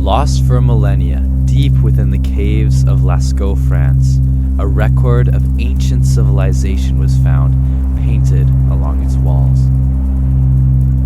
Lost for millennia, deep within the caves of Lascaux, France, a record of ancient civilization was found, painted along its walls.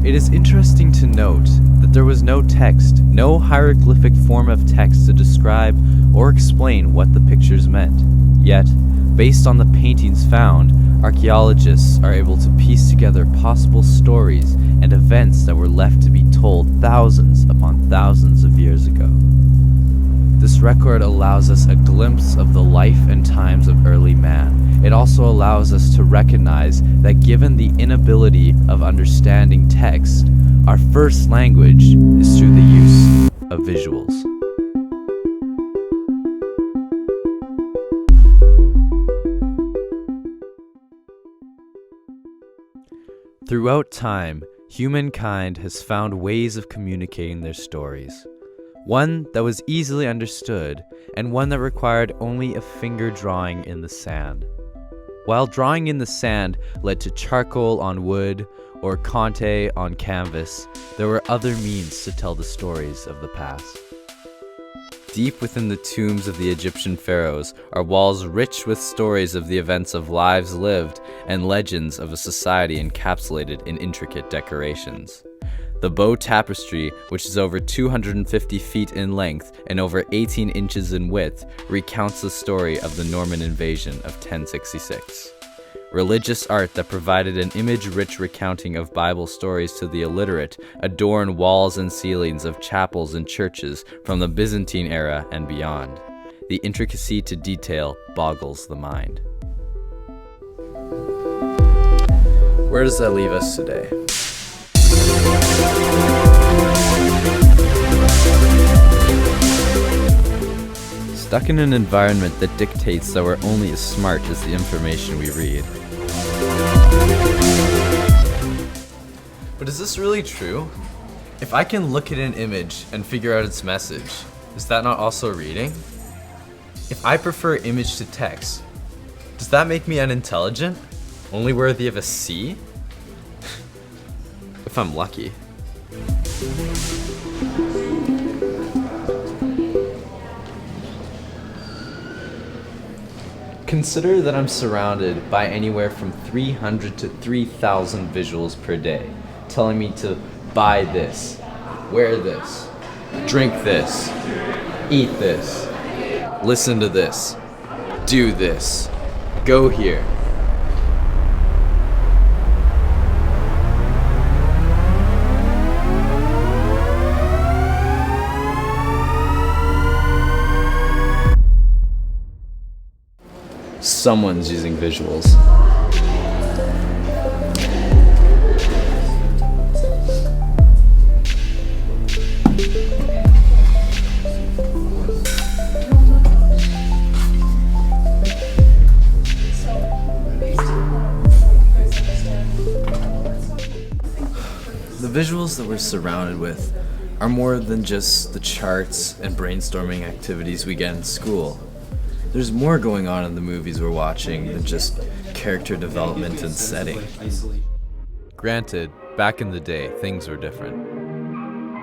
It is interesting to note that there was no text, no hieroglyphic form of text to describe or explain what the pictures meant. Yet, based on the paintings found, archaeologists are able to piece together possible stories and events that were left to be told thousands upon thousands of years ago. This record allows us a glimpse of the life and times of early man. It also allows us to recognize that given the inability of understanding text, our first language is through the use of visuals. Throughout time, humankind has found ways of communicating their stories. One that was easily understood, and one that required only a finger drawing in the sand. While drawing in the sand led to charcoal on wood or conte on canvas, there were other means to tell the stories of the past. Deep within the tombs of the Egyptian pharaohs are walls rich with stories of the events of lives lived and legends of a society encapsulated in intricate decorations. The bow tapestry, which is over 250 feet in length and over 18 inches in width, recounts the story of the Norman invasion of 1066. Religious art that provided an image-rich recounting of Bible stories to the illiterate adorn walls and ceilings of chapels and churches from the Byzantine era and beyond. The intricacy to detail boggles the mind. Where does that leave us today? Stuck in an environment that dictates that we're only as smart as the information we read. But is this really true? If I can look at an image and figure out its message, is that not also reading? If I prefer image to text, does that make me unintelligent? Only worthy of a C? If I'm lucky. Consider that I'm surrounded by anywhere from 300 to 3,000 visuals per day, telling me to buy this, wear this, drink this, eat this, listen to this, do this, go here. Someone's using visuals. The visuals that we're surrounded with are more than just the charts and brainstorming activities we get in school. There's more going on in the movies we're watching than just character development and setting. Granted, back in the day, things were different.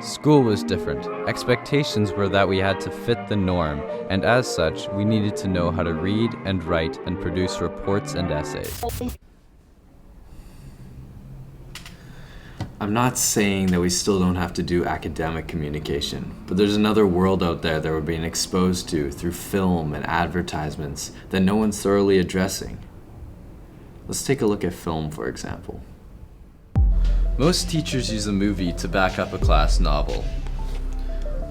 School was different. Expectations were that we had to fit the norm, and as such, we needed to know how to read and write and produce reports and essays. I'm not saying that we still don't have to do academic communication, but there's another world out there that we're being exposed to through film and advertisements that no one's thoroughly addressing. Let's take a look at film, for example. Most teachers use a movie to back up a class novel.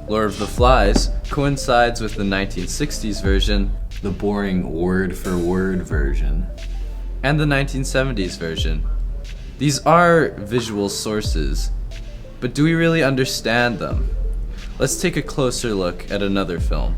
Lord of the Flies coincides with the 1960s version, the boring word-for-word version, and the 1970s version. These are visual sources, but do we really understand them? Let's take a closer look at another film.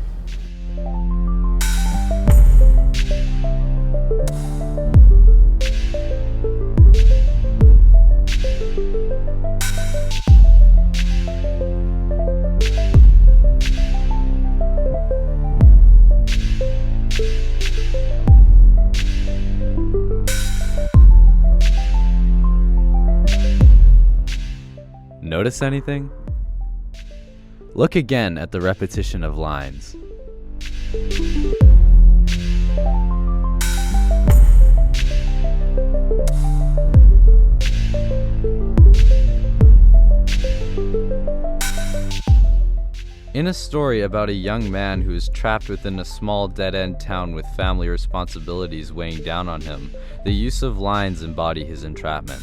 Notice anything? Look again at the repetition of lines. In a story about a young man who is trapped within a small dead-end town with family responsibilities weighing down on him, the use of lines embody his entrapment.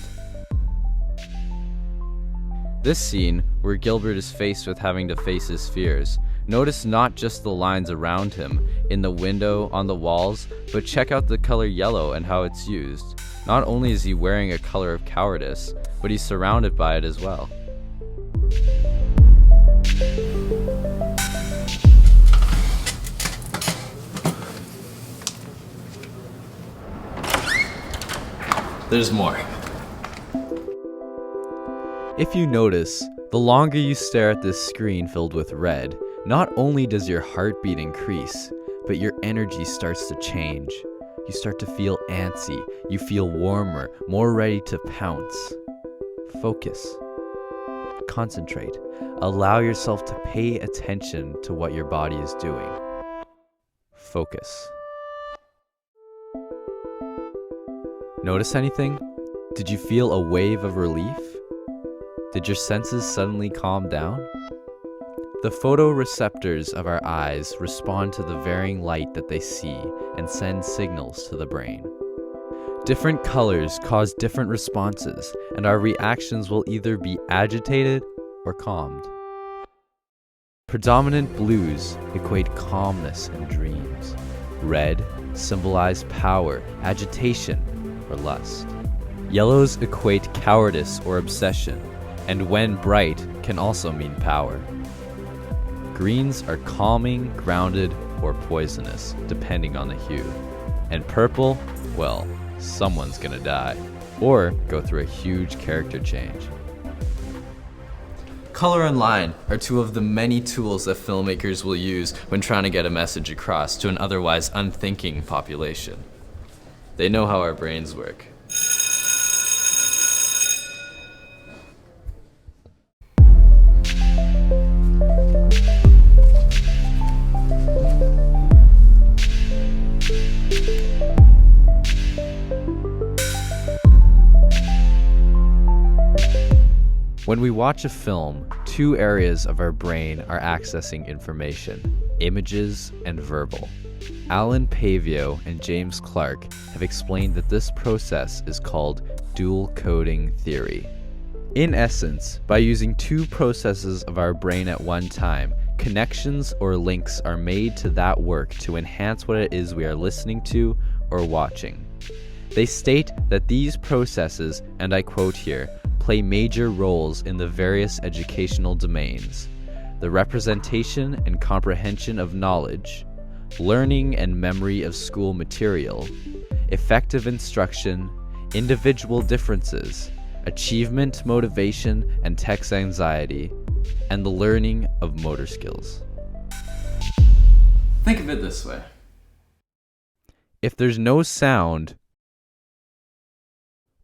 This scene, where Gilbert is faced with having to face his fears, notice not just the lines around him, in the window, on the walls, but check out the color yellow and how it's used. Not only is he wearing a color of cowardice, but he's surrounded by it as well. There's more. If you notice, the longer you stare at this screen filled with red, not only does your heartbeat increase, but your energy starts to change. You start to feel antsy, you feel warmer, more ready to pounce. Focus. Concentrate. Allow yourself to pay attention to what your body is doing. Focus. Notice anything? Did you feel a wave of relief? Did your senses suddenly calm down? The photoreceptors of our eyes respond to the varying light that they see and send signals to the brain. Different colors cause different responses, and our reactions will either be agitated or calmed. Predominant blues equate calmness and dreams. Red symbolize power, agitation, or lust. Yellows equate cowardice or obsession, and when bright can also mean power. Greens are calming, grounded, or poisonous, depending on the hue. And purple, well, someone's gonna die, or go through a huge character change. Color and line are two of the many tools that filmmakers will use when trying to get a message across to an otherwise unthinking population. They know how our brains work. When we watch a film, two areas of our brain are accessing information: images and verbal. Alan Pavio and James Clark have explained that this process is called dual coding theory. In essence, by using two processes of our brain at one time, connections or links are made to that work to enhance what it is we are listening to or watching. They state that these processes, and I quote here, play major roles in the various educational domains: the representation and comprehension of knowledge, learning and memory of school material, effective instruction, individual differences, achievement, motivation, and text anxiety, and the learning of motor skills. Think of it this way. If there's no sound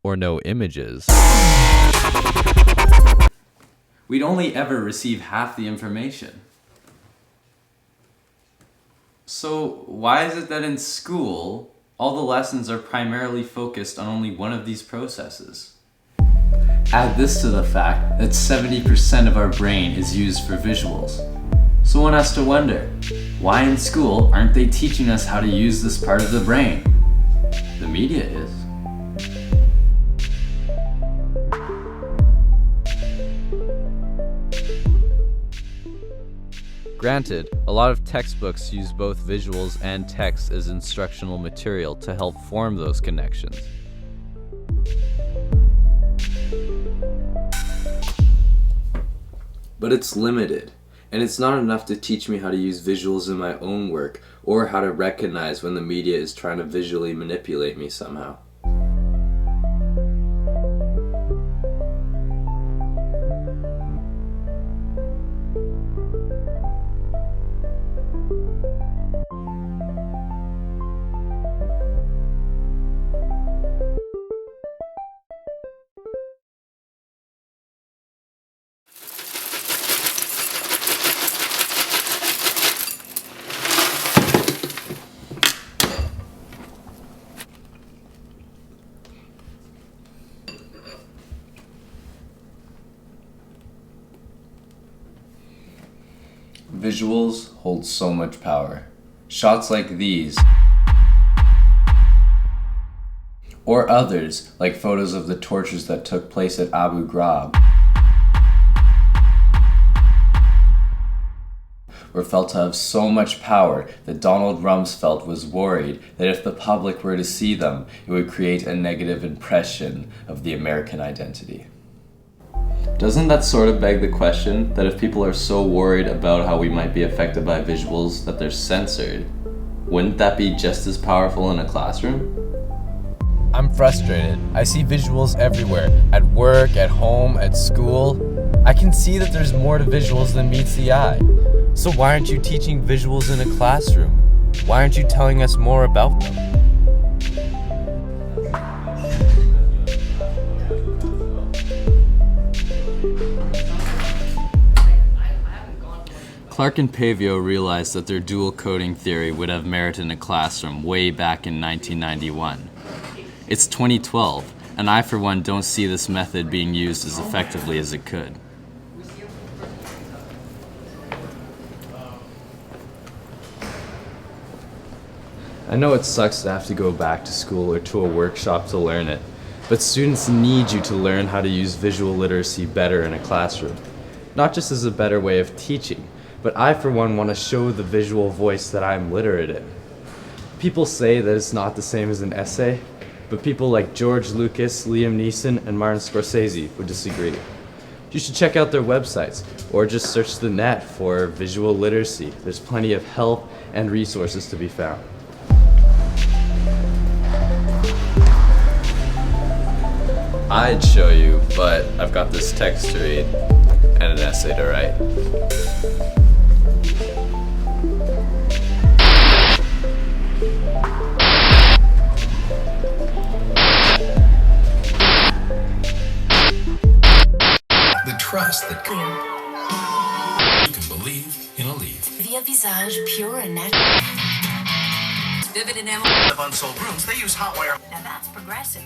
or no images, we'd only ever receive half the information. So why is it that in school, all the lessons are primarily focused on only one of these processes? Add this to the fact that 70% of our brain is used for visuals. So one has to wonder, why in school aren't they teaching us how to use this part of the brain? The media is. Granted, a lot of textbooks use both visuals and text as instructional material to help form those connections. But it's limited, and it's not enough to teach me how to use visuals in my own work or how to recognize when the media is trying to visually manipulate me somehow. Visuals hold so much power. Shots like these, or others like photos of the tortures that took place at Abu Ghraib, were felt to have so much power that Donald Rumsfeld was worried that if the public were to see them, it would create a negative impression of the American identity. Doesn't that sort of beg the question that if people are so worried about how we might be affected by visuals that they're censored, wouldn't that be just as powerful in a classroom? I'm frustrated. I see visuals everywhere, at work, at home, at school. I can see that there's more to visuals than meets the eye. So why aren't you teaching visuals in a classroom? Why aren't you telling us more about them? Clark and Pavio realized that their dual coding theory would have merit in a classroom way back in 1991. It's 2012, and I for one don't see this method being used as effectively as it could. I know it sucks to have to go back to school or to a workshop to learn it, but students need you to learn how to use visual literacy better in a classroom. Not just as a better way of teaching, but I for one want to show the visual voice that I'm literate in. People say that it's not the same as an essay, but people like George Lucas, Liam Neeson, and Martin Scorsese would disagree. You should check out their websites, or just search the net for visual literacy. There's plenty of help and resources to be found. I'd show you, but I've got this text to read and an essay to write. The trust that you can believe in a leaf. Via visage pure and natural. Vivid enamel. Of unsold rooms, they use hot wire. Now that's progressive.